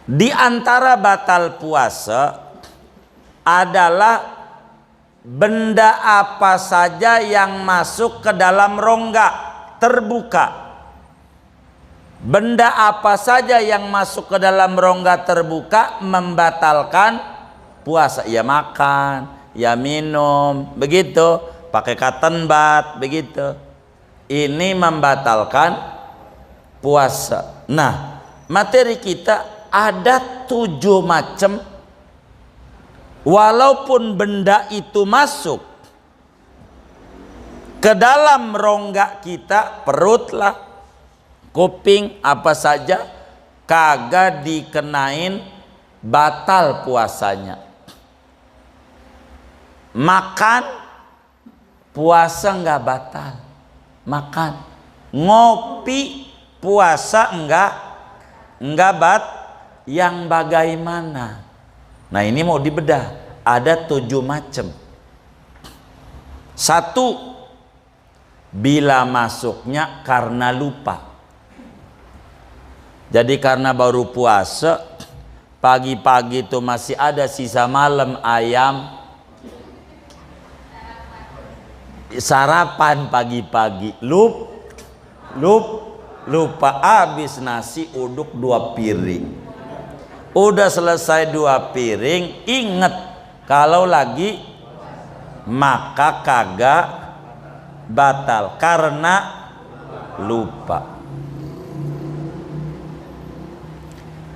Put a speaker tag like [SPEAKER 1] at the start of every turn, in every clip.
[SPEAKER 1] Di antara batal puasa adalah benda apa saja yang masuk ke dalam rongga terbuka. Benda apa saja yang masuk ke dalam rongga terbuka membatalkan puasa. Ya makan, ya minum, begitu. Pakai cotton bud, begitu. Ini membatalkan puasa. Nah, materi kita ada 7 macam. Walaupun benda itu masuk ke dalam rongga kita, perut lah, kuping, apa saja, kagak dikenain batal puasanya. Makan, puasa nggak batal. Makan, ngopi, puasa enggak yang bagaimana? Nah, ini mau dibedah. Ada 7 macam. 1, bila masuknya karena lupa. Jadi karena baru puasa, pagi-pagi itu masih ada sisa malam ayam, sarapan pagi-pagi, lupa, habis nasi uduk 2 piring. Udah selesai 2 piring, inget kalau lagi maka kagak batal karena lupa.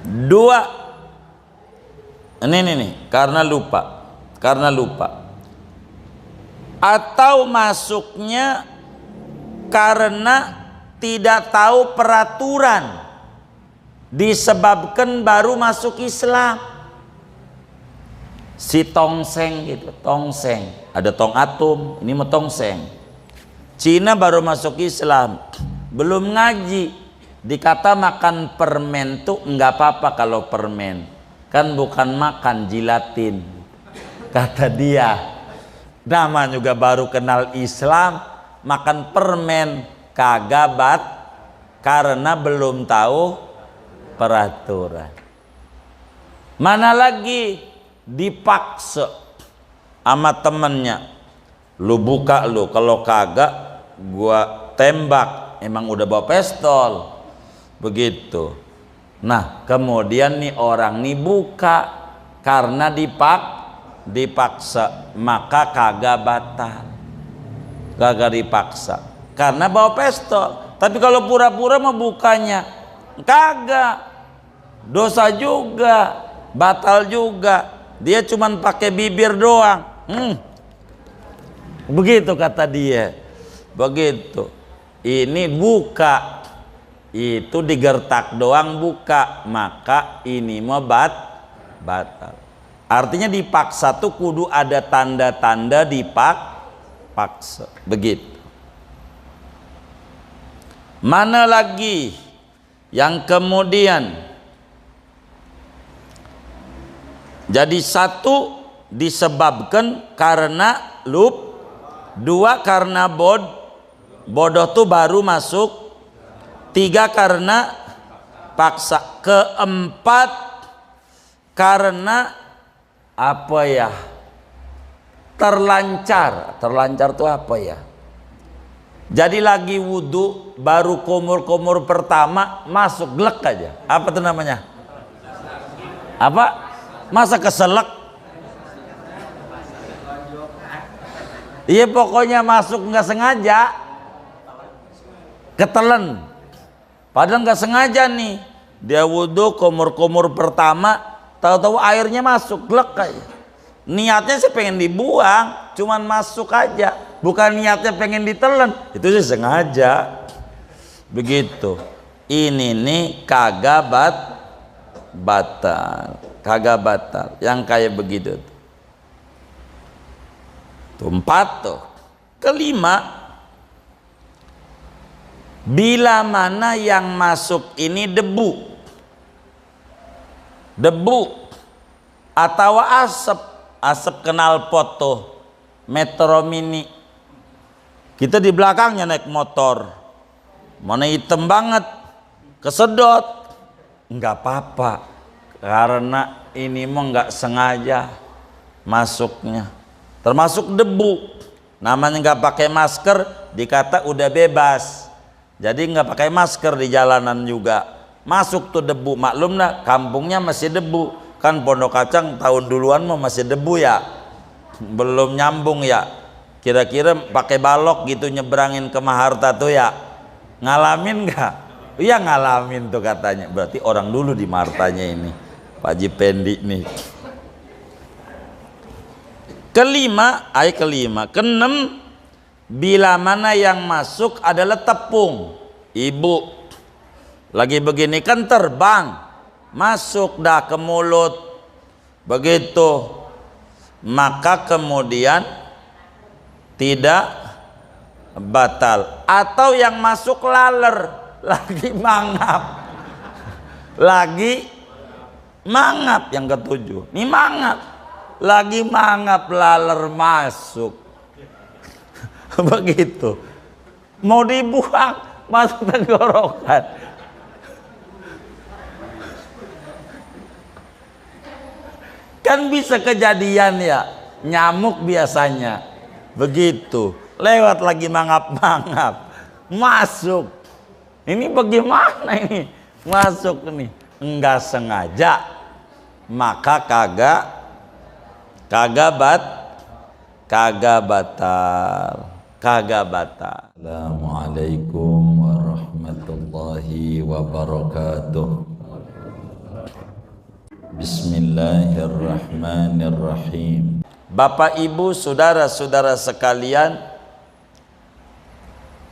[SPEAKER 1] 2, ini karena lupa. Atau masuknya karena tidak tahu peraturan, disebabkan baru masuk Islam. Si tongseng gitu, tongseng. Ada tong atum, ini mah tongseng. Cina baru masuk Islam, belum ngaji. Dikata makan permen tuh enggak apa-apa kalau permen. Kan bukan makan jilatin. Kata dia. Nama juga baru kenal Islam, makan permen kagak karena belum tahu peraturan. Mana lagi dipaksa sama temennya, lu buka lu, kalau kagak gua tembak. Emang udah bawa pistol, begitu. Nah, kemudian nih orang nih buka karena dipaksa, maka kagak batal, kagak dipaksa karena bawa pistol. Tapi kalau pura-pura mau bukanya kagak, dosa juga, batal juga. Dia cuman pakai bibir doang. Begitu kata dia. Begitu. Ini buka, itu digertak doang buka, maka ini mau batal. Artinya dipaksa tuh kudu ada tanda-tanda dipaksa. Begitu. Mana lagi yang kemudian jadi 1 disebabkan karena 2 karena bodoh tuh baru masuk, 3 karena paksa, 4 karena apa ya, terlancar tuh apa ya, jadi lagi wudhu baru kumur pertama masuk glek aja, apa tuh namanya, apa, masa keselak, iya pokoknya masuk nggak sengaja, ketelen, padahal nggak sengaja nih, dia wudhu kumur pertama, tahu-tahu airnya masuk glek aja. Niatnya sih pengen dibuang, cuman masuk aja, bukan niatnya pengen ditelan, itu sih sengaja. Begitu. Ini nih kagak batal, yang kayak begitu tuh. 4 tuh. 5, bila mana yang masuk ini debu atau asap knalpot tuh, Metro Mini, kita di belakangnya naik motor, mana hitam banget, kesedot, nggak apa-apa, karena ini mah nggak sengaja masuknya, termasuk debu. Namanya nggak pakai masker dikata udah bebas, jadi nggak pakai masker di jalanan juga masuk tuh debu. Maklum nak, kampungnya masih debu kan. Pondok Kacang tahun duluan mah masih debu ya, belum nyambung ya. Kira-kira pakai balok gitu nyebrangin ke Maharta tuh ya, ngalamin nggak? Iya ngalamin tuh katanya. Berarti orang dulu di Mahartanya ini, Pak Haji Pendi nih. Keenam, bila mana yang masuk adalah tepung. Ibu lagi begini kan terbang, masuk dah ke mulut, begitu, maka kemudian tidak batal. Atau yang masuk laler, lagi mangap, yang ketujuh, ini mangap. Lagi mangap laler masuk begitu, mau dibuang masuk tenggorokan. Kan bisa kejadian ya, nyamuk biasanya begitu, lewat lagi mangap-mangap masuk. Ini bagaimana ini masuk nih, enggak sengaja, maka kagak batal. Assalamualaikum warahmatullahi wabarakatuh. Bismillahirrahmanirrahim. Bapak Ibu saudara-saudara sekalian,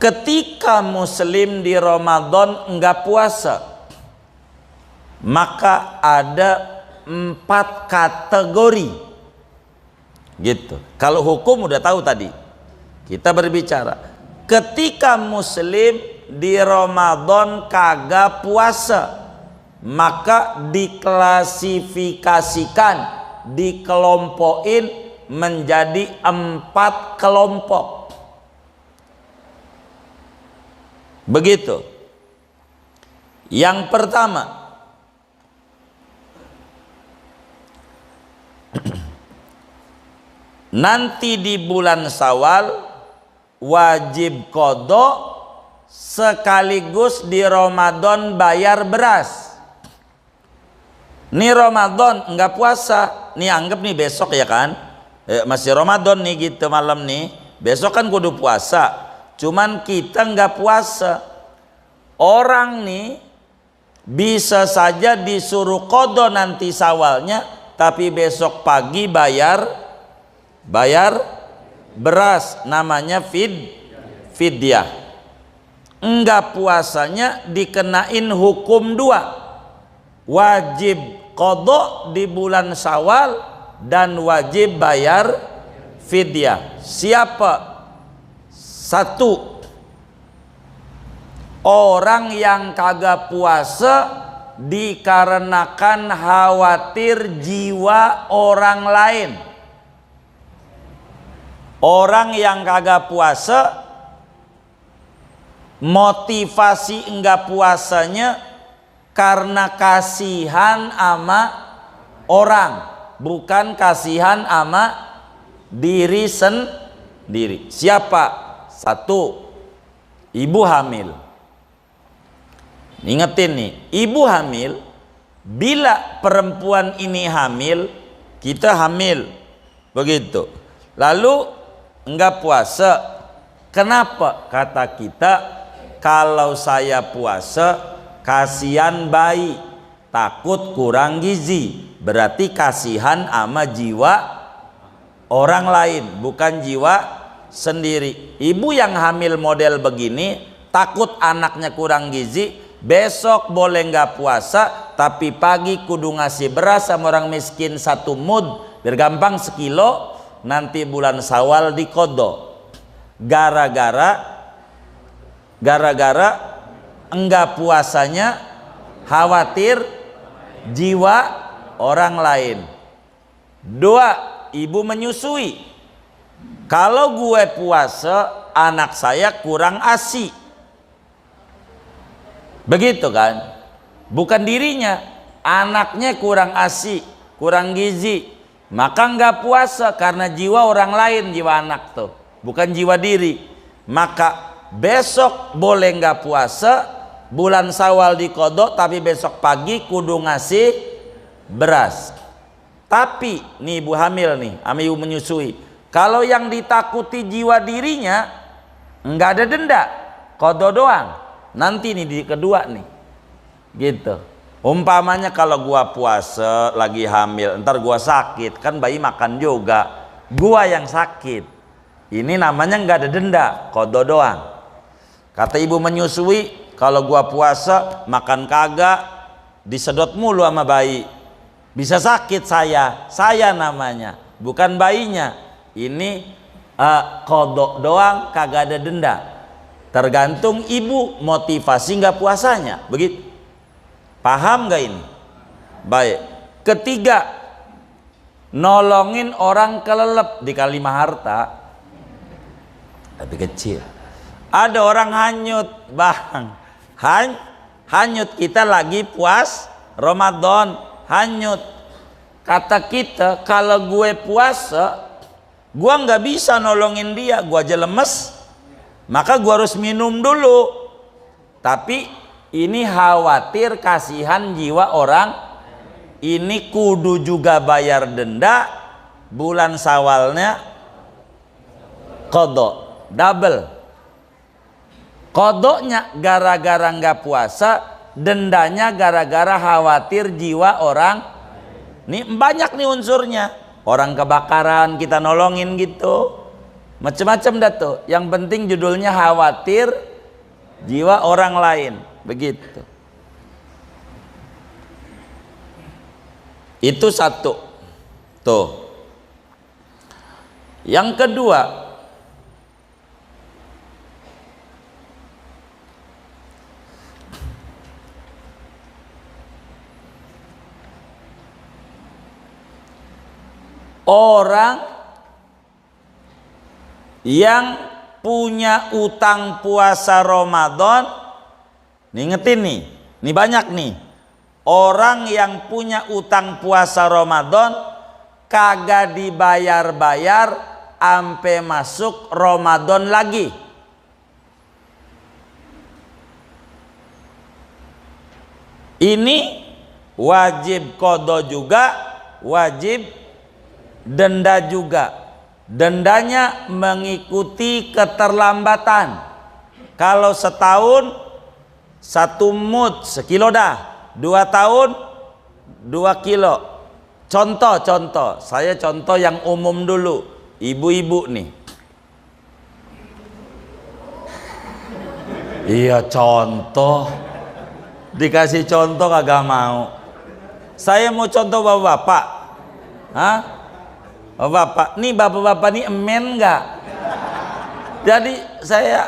[SPEAKER 1] ketika muslim di Ramadan enggak puasa, maka ada 4 kategori gitu. Kalau hukum udah tahu tadi. Kita berbicara ketika muslim di Ramadan kagak puasa, maka diklasifikasikan, dikelompokin menjadi 4 kelompok. Begitu. Yang pertama, nanti di bulan Syawal wajib qadha sekaligus di Ramadan bayar beras. Nih Ramadan enggak puasa, nih anggap nih besok ya kan, masih Ramadan nih gitu malam nih, besok kan kudu puasa, cuman kita enggak puasa. Orang nih bisa saja disuruh qadha nanti Syawalnya, tapi besok pagi bayar beras, namanya fidyah. Enggak puasanya dikenain hukum 2, wajib qadha di bulan Syawal dan wajib bayar fidyah. Siapa? 1, orang yang kagak puasa dikarenakan khawatir jiwa orang lain. Orang yang kagak puasa, motivasi enggak puasanya karena kasihan ama orang, bukan kasihan ama diri sendiri. Siapa? 1, ibu hamil. Ingetin nih, ibu hamil, bila perempuan ini hamil, kita hamil, begitu, lalu enggak puasa. Kenapa? Kata kita, kalau saya puasa kasihan bayi, takut kurang gizi, berarti kasihan sama jiwa orang lain, bukan jiwa sendiri. Ibu yang hamil model begini takut anaknya kurang gizi, besok boleh nggak puasa, tapi pagi kudu ngasih beras sama orang miskin 1 mud, biar gampang 1 kilo. Nanti bulan Syawal diqadha. Gara-gara enggak puasanya khawatir jiwa orang lain. 2, ibu menyusui. Kalau gue puasa, anak saya kurang ASI. Begitu kan? Bukan dirinya, anaknya kurang ASI, kurang gizi, maka nggak puasa karena jiwa orang lain, jiwa anak tuh, bukan jiwa diri. Maka besok boleh nggak puasa, bulan Syawal dikodok, tapi besok pagi kudu ngasih beras. Tapi nih ibu hamil nih, sama ibu menyusui, kalau yang ditakuti jiwa dirinya nggak ada denda, kodok doang. Nanti nih di kedua nih, gitu. Umpamanya kalau gua puasa lagi hamil, ntar gua sakit, kan bayi makan juga, gua yang sakit, ini namanya nggak ada denda, kodok doang. Kata ibu menyusui, kalau gua puasa makan kagak, disedot mulu sama bayi, bisa sakit saya namanya, bukan bayinya. Ini kodok doang, kagak ada denda. Tergantung ibu motivasi nggak puasanya, begitu. Paham gak ini? Baik. Ketiga, nolongin orang kelelep dikali harta, tapi kecil. Ada orang hanyut, bang, hanyut, kita lagi puas Ramadan, hanyut. Kata kita, kalau gue puasa, gue nggak bisa nolongin dia, gue aja lemes, maka gue harus minum dulu. Tapi ini khawatir kasihan jiwa orang, ini kudu juga bayar denda, bulan Syawalnya kodok, double. Kodoknya gara-gara nggak puasa, dendanya gara-gara khawatir jiwa orang. Nih banyak nih unsurnya. Orang kebakaran kita nolongin gitu, macam-macam dah tuh. Yang penting judulnya khawatir jiwa orang lain. Begitu. Itu satu. Tuh. Yang kedua, orang yang punya utang puasa Ramadan, ingetin nih banyak nih orang yang punya utang puasa Ramadan kagak dibayar-bayar sampai masuk Ramadan lagi. Ini wajib qadha juga, wajib denda juga. Dendanya mengikuti keterlambatan. Kalau setahun 1 mud sekilo dah, 2 tahun 2 kilo. Contoh, saya contoh yang umum dulu, ibu-ibu nih. Iya contoh, dikasih contoh kagak mau. Saya mau contoh bapak-bapak, hah? Bapak, nih bapak-bapak nih emen nggak? Jadi saya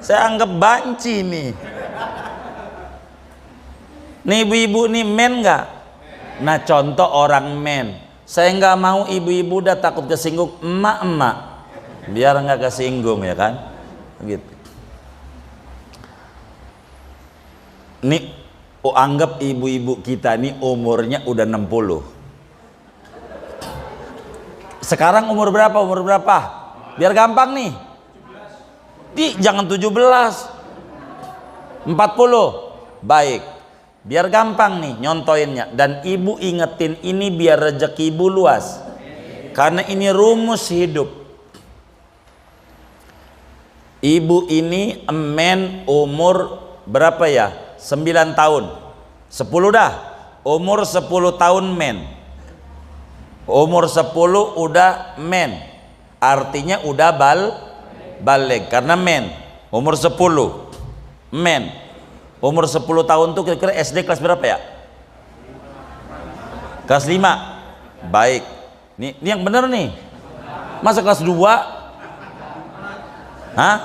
[SPEAKER 1] anggap banci nih. Nih ibu-ibu nih men nggak? Nah contoh orang men. Saya nggak mau ibu-ibu udah takut kesinggung emak-emak. Biar nggak kesinggung ya kan? Gitu. Nih anggap ibu-ibu kita nih umurnya udah 60. Sekarang umur berapa? Biar gampang nih. Jangan 17. 40. Baik. Biar gampang nih nyontoinnya. Dan ibu ingetin ini biar rezeki ibu luas. Karena ini rumus hidup. Ibu ini emen umur berapa ya? 9 tahun. 10 dah. Umur 10 tahun men. Umur 10 udah men. Artinya udah balik. Karena men. Umur 10 men. Umur 10 tahun tuh kira-kira SD kelas berapa ya? Kelas 5. Baik. Ini yang bener nih. Masa kelas 2? Hah?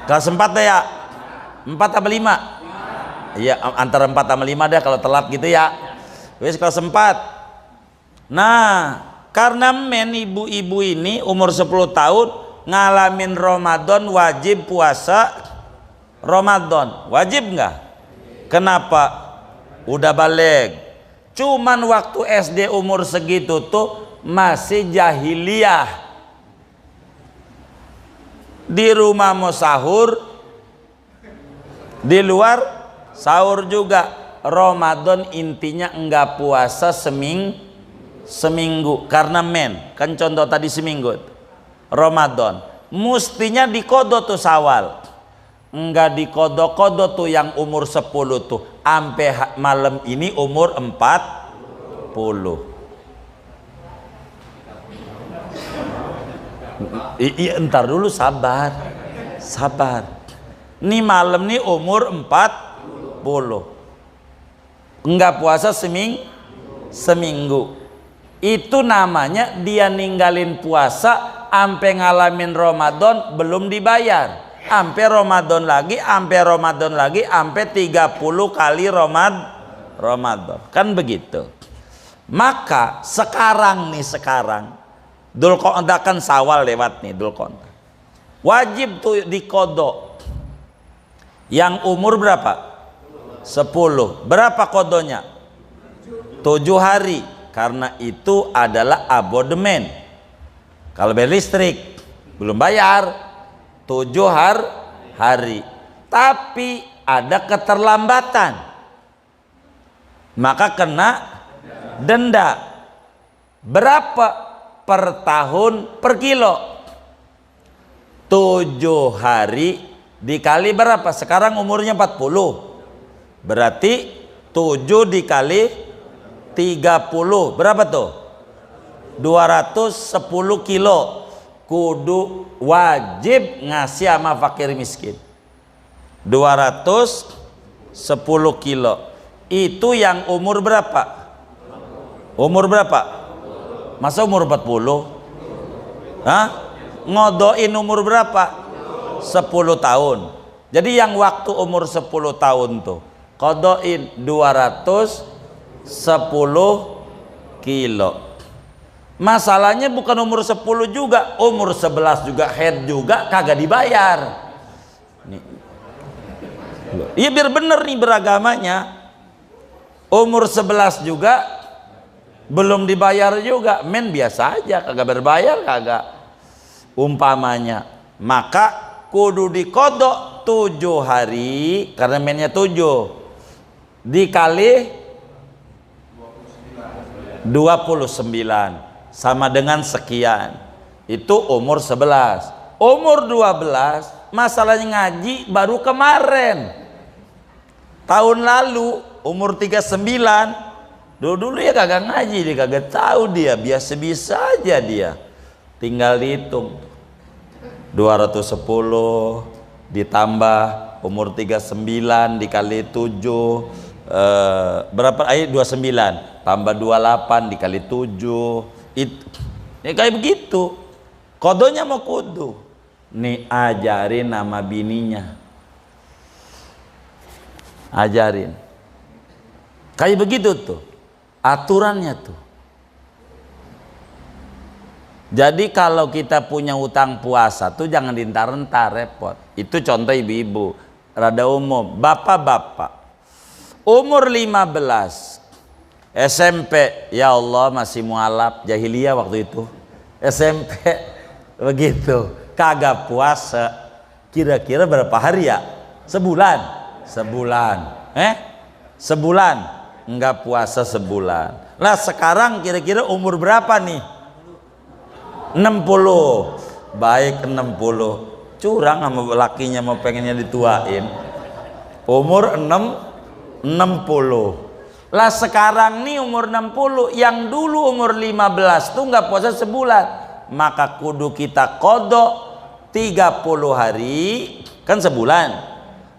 [SPEAKER 1] Kelas 4 deh ya? 4 apa 5? Iya antara 4 sama 5 deh kalau telat gitu ya. Wes kelas 4. Nah karena men ibu-ibu ini umur 10 tahun ngalamin Ramadan wajib puasa Ramadan. Wajib nggak? Kenapa? udah balik. Cuman waktu SD umur segitu tuh masih jahiliyah. Di rumah mau sahur, di luar sahur juga. Ramadan intinya enggak puasa seminggu karena kan contoh tadi seminggu. Ramadan mestinya dikodo tuh Syawal, enggak dikodo-kodo tuh yang umur 10 tuh sampai malam ini umur 40. Iya entar dulu, sabar. Nih malam nih umur 40. Enggak puasa seminggu. Itu namanya dia ninggalin puasa sampai ngalamin Ramadan belum dibayar. Sampai Ramadan lagi, sampai 30 kali Ramadan. Kan begitu. Maka sekarang Dzulqa'dah kan Syawal lewat nih, Dzulqa'dah. Wajib tuh dikodok. Yang umur berapa? 10. Berapa kodonya? 7 hari. Karena itu adalah abodemen. Kalau bayar listrik belum bayar 7 hari. Tapi ada keterlambatan, maka kena denda. Berapa per tahun per kilo? 7 hari dikali berapa? Sekarang umurnya 40. Berarti 7 dikali 30 berapa tuh? 210 kilo. Kudu wajib ngasih sama fakir miskin 210 kilo. Itu yang umur berapa? Umur berapa? Masa umur 40? Hah? Ngodoin umur berapa? 10 tahun. Jadi yang waktu umur 10 tahun tuh kodoin 210 kilo. Masalahnya bukan umur 10 juga, umur 11 juga, head juga kagak dibayar. Iya biar bener nih beragamanya. Umur 11 juga belum dibayar juga, biasa aja, kagak berbayar kagak. Umpamanya, maka kudu dikodok 7 hari karena mennya 7 dikali 29 sama dengan sekian. Itu umur 11. Umur 12 masalahnya ngaji baru kemarin. Tahun lalu umur 39. Dulu ya kagak ngaji, dia kagak tahu, dia biasa-biasa aja dia. Tinggal dihitung 210 ditambah umur 39 dikali 7 berapa? 29 tambah 28 dikali 7 itu ya kayak begitu. Kodonya mau kudu nih ajarin nama bininya, ajarin kayak begitu tuh aturannya tuh. Jadi kalau kita punya utang puasa tuh jangan dientar-entar, repot. Itu contoh ibu-ibu, rada umum. Bapak-bapak umur 15 SMP, ya Allah masih mualaf, jahiliyah waktu itu. SMP begitu, kagak puasa. Kira-kira berapa hari ya? Sebulan. Sebulan enggak puasa sebulan. Lah sekarang kira-kira umur berapa nih? 60. Baik 60. Curang sama lakinya mau pengennya dituain. Umur 60. Lah sekarang nih umur 60, yang dulu umur 15 tuh nggak puasa sebulan, maka kudu kita kodok 30 hari, kan sebulan,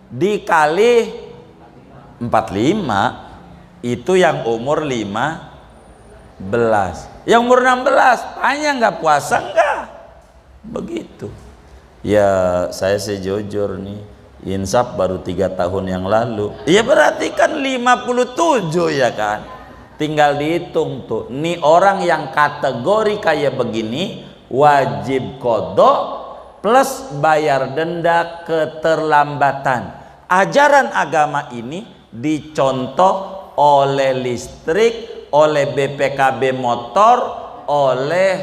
[SPEAKER 1] dikali 45, itu yang umur 15. Yang umur 16 tanya nggak puasa enggak? Begitu. Ya saya sih jujur nih, insaf baru 3 tahun yang lalu. Ya berarti kan 57 ya kan. Tinggal dihitung tuh. Nih orang yang kategori kayak begini wajib kodok plus bayar denda keterlambatan. Ajaran agama ini dicontoh oleh listrik, oleh BPKB motor, oleh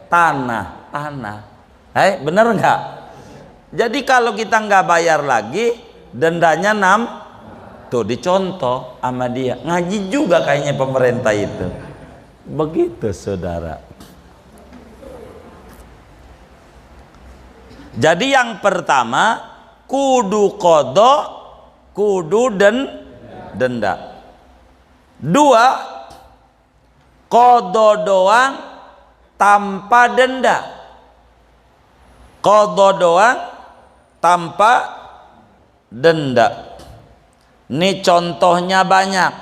[SPEAKER 1] tanah. Bener nggak? Jadi kalau kita nggak bayar lagi, dendanya 6. Tuh dicontoh sama dia. Ngaji juga kayaknya pemerintah itu. Begitu saudara. Jadi yang pertama, kudu kodok, kudu denda. 2, kodok doang tanpa denda. Kodok doang tanpa denda. Ini contohnya banyak.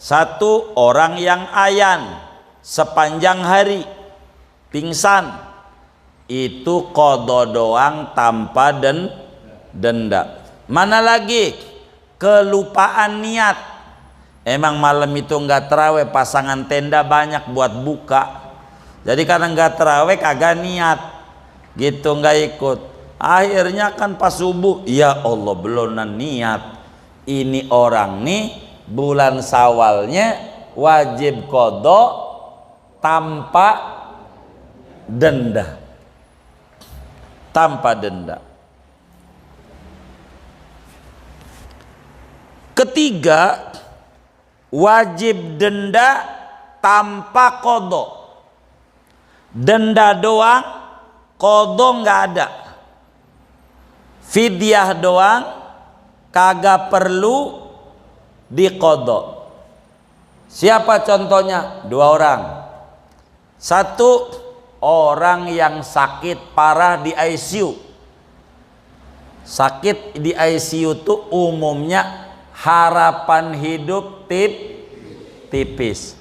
[SPEAKER 1] 1, orang yang ayan sepanjang hari pingsan, itu kodok doang tanpa denda. Mana lagi? Kelupaan niat. Emang malam itu nggak terawih, pasangan tenda banyak buat buka. Jadi karena nggak terawih kagak niat, gitu nggak ikut. Akhirnya kan pas subuh, ya Allah belum niat. Ini orang nih bulan Syawalnya wajib kodok tanpa denda. Tanpa denda. Ketiga, wajib denda tanpa kodok. Denda doang, kodok nggak ada. Fidyah doang, kagak perlu dikodok. Siapa contohnya? 2 orang. 1, orang yang sakit parah di ICU. Sakit di ICU tuh umumnya harapan hidup tipis.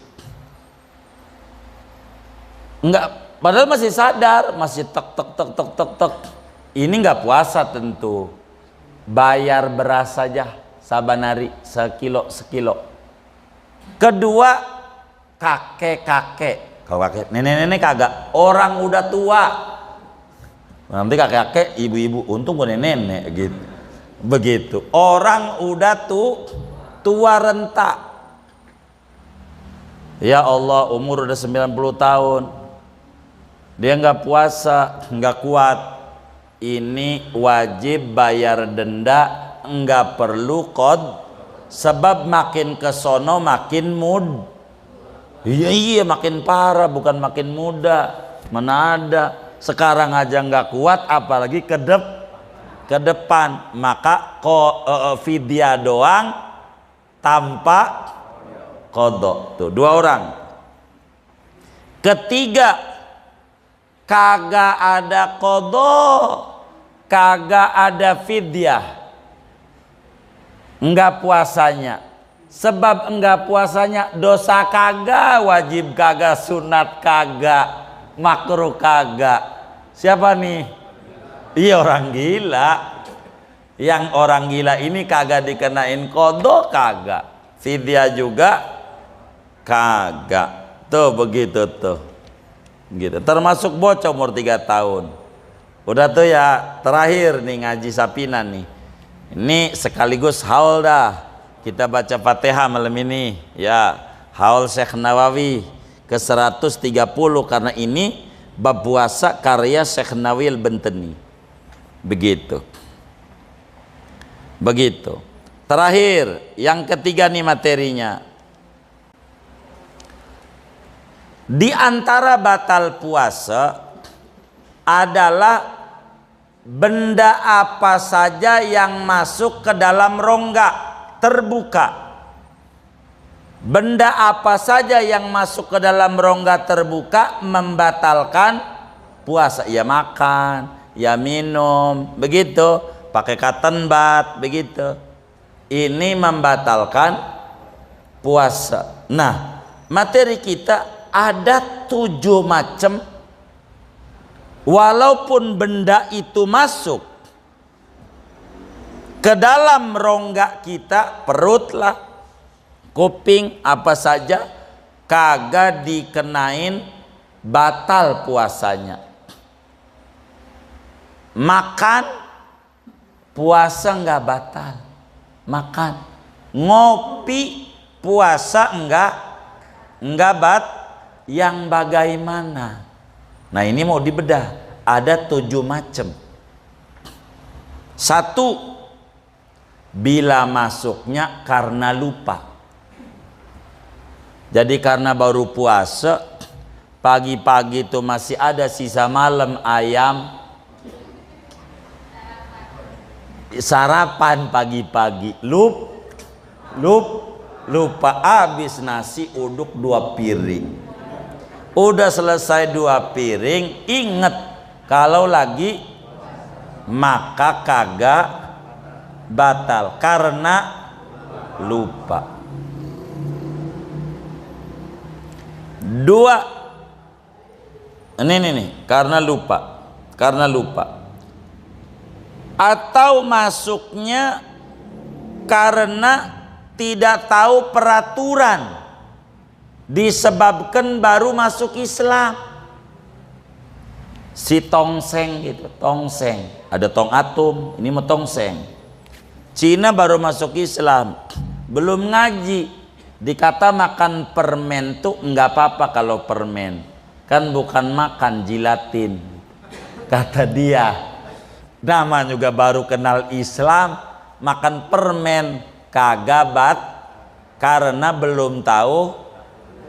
[SPEAKER 1] Enggak, padahal masih sadar, masih tek. Ini enggak puasa tentu. Bayar beras saja saban hari sekilo. Kedua, kakek. Kalau kakek, nenek-nenek kagak. Orang udah tua. Nanti kakek-kakek, ibu-ibu, untung gue nenek gitu. Begitu. Orang udah tua renta. Ya Allah, umur udah 90 tahun. Dia nggak puasa, nggak kuat. Ini wajib bayar denda, nggak perlu sebab makin kesono makin Iya makin parah, bukan makin muda. Mana ada. Sekarang aja nggak kuat, apalagi ke depan. Maka fidyah doang tanpa kodok. Tuh 2 orang. Ketiga, kagak ada kodok, kagak ada fidyah, enggak puasanya. Sebab enggak puasanya dosa kagak, wajib kagak, sunat kagak, makruh kagak. Siapa nih? Iya orang gila. Yang orang gila ini kagak dikenain kodok, kagak. Fidyah juga kagak. Tuh begitu tuh. Gitu. Termasuk bocah umur 3 tahun. Udah tuh ya, terakhir nih ngaji Sapinan nih. Ini sekaligus haul dah. Kita baca Fatihah malam ini ya, haul Syekh Nawawi ke 130, karena ini bab puasa karya Syekh Nawawi Al-Bantani. Begitu. Terakhir, yang ketiga nih materinya. Di antara batal puasa adalah benda apa saja yang masuk ke dalam rongga terbuka. Benda apa saja yang masuk ke dalam rongga terbuka membatalkan puasa. Ya makan, ya minum, begitu. Pakai cotton bud, begitu. Ini membatalkan puasa. Nah, materi kita ada 7 macam. Walaupun benda itu masuk ke dalam rongga kita, perut lah, kuping, apa saja, kagak dikenain batal puasanya. Makan, puasa nggak batal. Makan. Ngopi, puasa enggak yang bagaimana? Nah ini mau dibedah, ada 7 macam. 1, bila masuknya karena lupa. Jadi karena baru puasa, pagi-pagi itu masih ada sisa malam ayam, sarapan pagi-pagi, lupa habis nasi uduk 2 piring. Udah selesai 2 piring, inget kalau lagi maka kagak batal karena lupa. 2, ini karena lupa atau masuknya karena tidak tahu peraturan, disebabkan baru masuk Islam. Si tongseng gitu, tongseng ada tong atum, ini mau tongseng. Cina baru masuk Islam, belum ngaji, dikata makan permen tuh nggak apa-apa kalau permen, kan bukan makan jilatin, kata dia. Nama juga baru kenal Islam, makan permen kagak karena belum tahu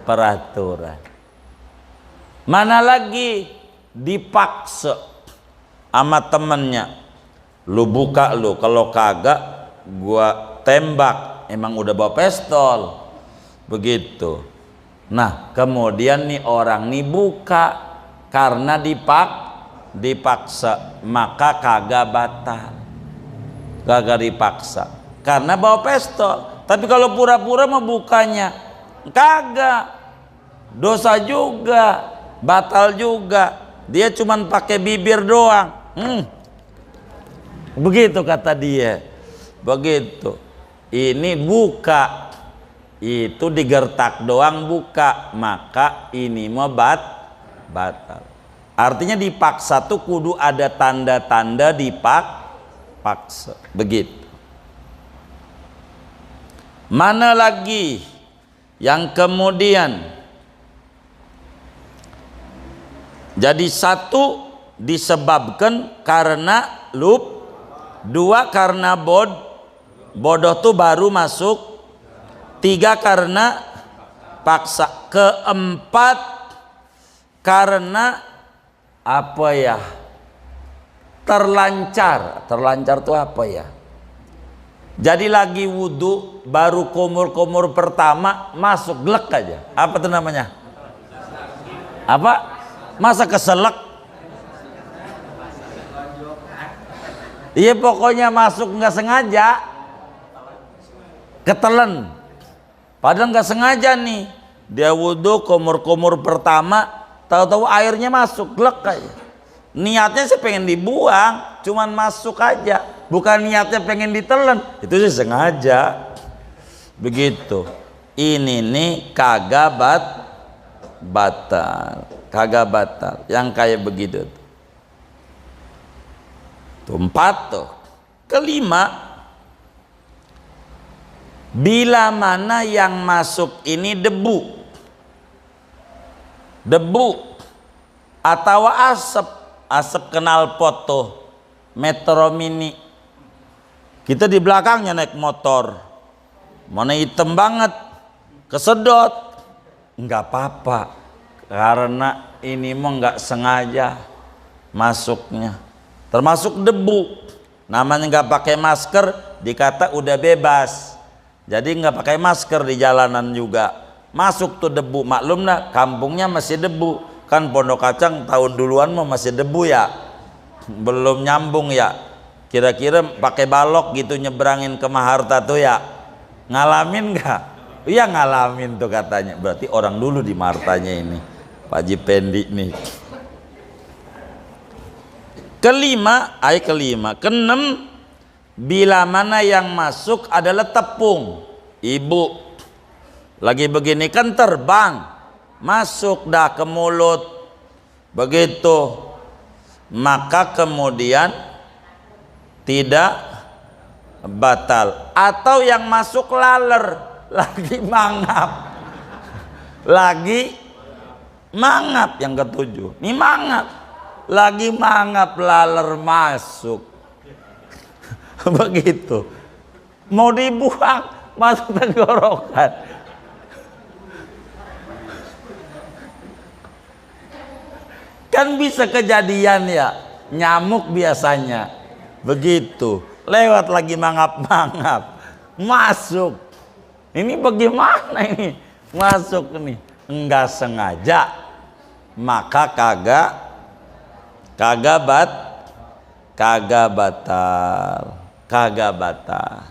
[SPEAKER 1] peraturan. Mana lagi dipaksa sama temennya, lu buka lu, kalau kagak gua tembak, emang udah bawa pistol. Begitu. Nah kemudian nih orang nih buka karena dipaksa, maka kagak batal, kagak dipaksa karena bawa pistol. Tapi kalau pura-pura mau bukanya kagak, dosa juga, batal juga, dia cuman pakai bibir doang. Begitu kata dia, begitu. Ini buka, itu digertak doang buka, maka ini mau batal. Artinya dipaksa tuh kudu ada tanda-tanda dipaksa. Begitu. Mana lagi yang kemudian jadi 1 disebabkan karena 2 karena bodoh tuh baru masuk, 3 karena paksa, 4 karena apa ya, terlancar tuh apa ya, jadi lagi wudhu baru kumur pertama masuk glek aja, apa tuh namanya, apa, masa keselak, iya pokoknya masuk nggak sengaja, ketelen. Padahal nggak sengaja nih, dia wudhu kumur pertama, tahu-tahu airnya masuk glek aja. Niatnya sih pengen dibuang, cuman masuk aja, bukan niatnya pengen ditelan, itu sih sengaja. Begitu. Ini nih kagak batal, yang kayak begitu. Tuh 4 tuh. 5, bila mana yang masuk ini debu atau asap knalpot tuh, Metro Mini, kita di belakangnya naik motor, mana hitam banget, kesedot, nggak apa-apa karena ini mah nggak sengaja masuknya, termasuk debu, namanya nggak pakai masker, dikata udah bebas. Jadi nggak pakai masker di jalanan juga masuk tuh debu. Maklum nah, kampungnya masih debu, kan Pondok Kacang tahun duluan mah masih debu ya, belum nyambung ya. Kira-kira pakai balok gitu nyebrangin ke Maharta tuh ya, ngalamin nggak? Iya ngalamin tuh katanya. Berarti orang dulu di Mahartanya ini, Pak Haji Pendi nih. Keenam, bila mana yang masuk adalah tepung. Ibu lagi begini kan terbang, masuk dah ke mulut, begitu, maka kemudian tidak batal. Atau yang masuk laler, lagi mangap, lagi mangap. Yang ketujuh, ini mangap, lagi mangap, laler masuk. Begitu, mau dibuang masuk tenggorokan. Kan bisa kejadian ya, nyamuk biasanya begitu, lewat lagi mangap-mangap masuk. Ini bagaimana ini masuk nih? Enggak sengaja, maka kagak batal.